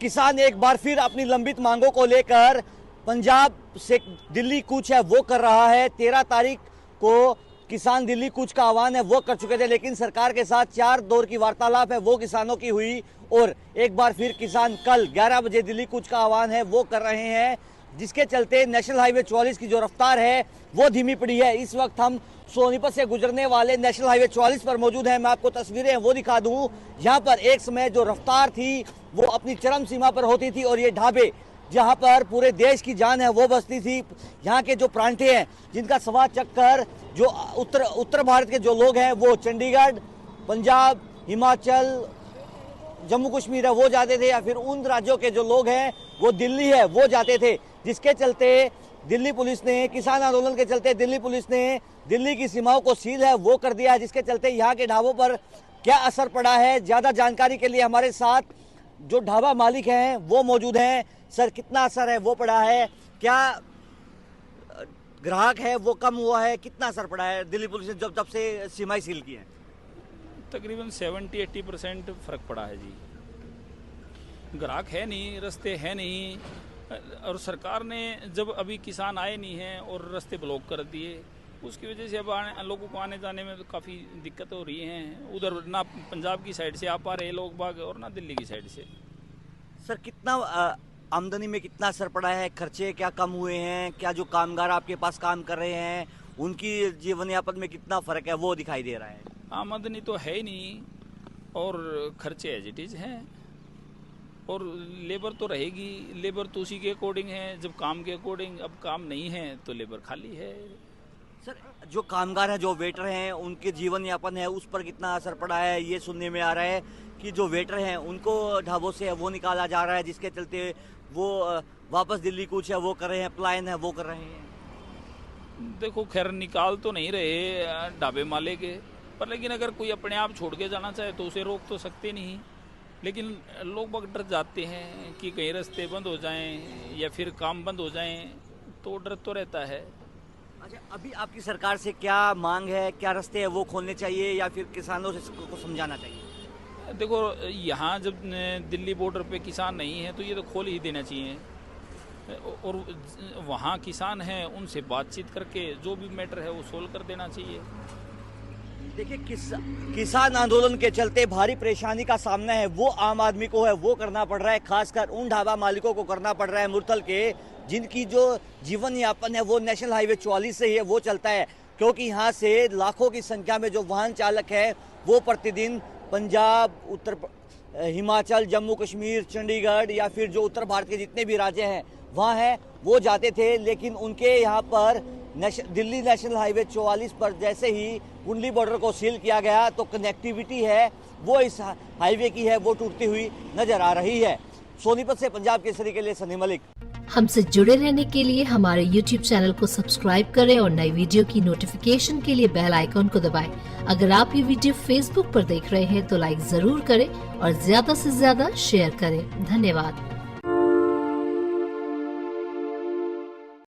किसान एक बार फिर अपनी लंबित मांगों को लेकर पंजाब से दिल्ली कूच है वो कर रहा है। 13 तारीख को किसान दिल्ली कूच का आह्वान है वो कर चुके थे, लेकिन सरकार के साथ 4 दौर की वार्तालाप है वो किसानों की हुई और एक बार फिर किसान कल 11 बजे दिल्ली कूच का आह्वान है वो कर रहे हैं, जिसके चलते नेशनल हाईवे 44 की जो रफ्तार है वो धीमी पड़ी है। इस वक्त हम सोनीपत से गुजरने वाले नेशनल हाईवे 44 पर मौजूद हैं। मैं आपको तस्वीरें वो दिखा दूं। यहाँ पर एक समय जो रफ्तार थी वो अपनी चरम सीमा पर होती थी और ये ढाबे जहाँ पर पूरे देश की जान है वो बसती थी। यहाँ के जो प्रांते हैं जिनका सवा चक्कर जो उत्तर भारत के जो लोग हैं वो चंडीगढ़, पंजाब, हिमाचल, जम्मू कश्मीर है वो जाते थे, या फिर उन राज्यों के जो लोग हैं वो दिल्ली है वो जाते थे, जिसके चलते दिल्ली पुलिस ने किसान आंदोलन के चलते दिल्ली पुलिस ने दिल्ली की सीमाओं को सील है वो कर दिया है, जिसके चलते यहाँ के ढाबों पर क्या असर पड़ा है। ज़्यादा जानकारी के लिए हमारे साथ जो ढाबा मालिक हैं वो मौजूद हैं। सर, कितना असर है वो पड़ा है, क्या ग्राहक है वो कम हुआ है, कितना असर पड़ा है दिल्ली पुलिस ने जब से सीमाएं सील की हैं? तकरीबन 70-80% फ़र्क पड़ा है जी। ग्राहक है नहीं, रास्ते है नहीं, और सरकार ने जब अभी किसान आए नहीं हैं और रास्ते ब्लॉक कर दिए, उसकी वजह से अब लोगों को आने जाने में तो काफ़ी दिक्कत हो रही है। उधर ना पंजाब की साइड से आ पा रहे लोग बाग और ना दिल्ली की साइड से। सर, कितना आमदनी में कितना असर पड़ा है? खर्चे क्या कम हुए हैं? क्या जो कामगार आपके पास काम कर रहे हैं उनकी जीवन यापन में कितना फ़र्क है वो दिखाई दे रहा है? आमदनी तो है ही नहीं और खर्चे एज इट इज़ हैं, और लेबर तो रहेगी, लेबर तो उसी के अकॉर्डिंग है, जब काम के अकॉर्डिंग। अब काम नहीं है तो लेबर खाली है। सर, जो कामगार हैं, जो वेटर हैं, उनके जीवन यापन है उस पर कितना असर पड़ा है? ये सुनने में आ रहा है कि जो वेटर हैं उनको ढाबों से वो निकाला जा रहा है, जिसके चलते वो वापस दिल्ली कूच है वो कर रहे हैं, पलायन है वो कर रहे हैं। देखो, खैर निकाल तो नहीं रहे ढाबे माले के, पर लेकिन अगर कोई अपने आप छोड़ के जाना चाहे तो उसे रोक तो सकते नहीं। लेकिन लोग बहुत डर जाते हैं कि कहीं रास्ते बंद हो जाएं या फिर काम बंद हो जाएं, तो डर तो रहता है। अच्छा, अभी आपकी सरकार से क्या मांग है? क्या रास्ते है वो खोलने चाहिए या फिर किसानों से को समझाना चाहिए? देखो, यहाँ जब दिल्ली बॉर्डर पे किसान नहीं है तो ये तो खोल ही देना चाहिए, और वहाँ किसान हैं उनसे बातचीत करके जो भी मैटर है वो सोल्व कर देना चाहिए। देखिए, किसान आंदोलन के चलते भारी परेशानी का सामना है वो आम आदमी को है वो करना पड़ रहा है, खासकर उन ढाबा मालिकों को करना पड़ रहा है मुरथल के, जिनकी जो जीवन यापन है वो नेशनल हाईवे 44 से ही है वो चलता है, क्योंकि यहाँ से लाखों की संख्या में जो वाहन चालक है वो प्रतिदिन पंजाब, हिमाचल, जम्मू कश्मीर, चंडीगढ़ या फिर जो उत्तर भारत के जितने भी राज्य हैं वहाँ हैं वो जाते थे, लेकिन उनके यहाँ पर दिल्ली नेशनल हाईवे 44 पर जैसे ही कुंडली बॉर्डर को सील किया गया तो कनेक्टिविटी है वो इस हाईवे की है वो टूटती हुई नजर आ रही है। सोनीपत से पंजाब केसरी के लिए सनी मलिक। हमसे जुड़े रहने के लिए हमारे YouTube चैनल को सब्सक्राइब करें और नई वीडियो की नोटिफिकेशन के लिए बेल आइकॉन को दबाएं। अगर आप ये वीडियो Facebook पर देख रहे हैं तो लाइक जरूर करें और ज्यादा से ज्यादा शेयर करें। धन्यवाद।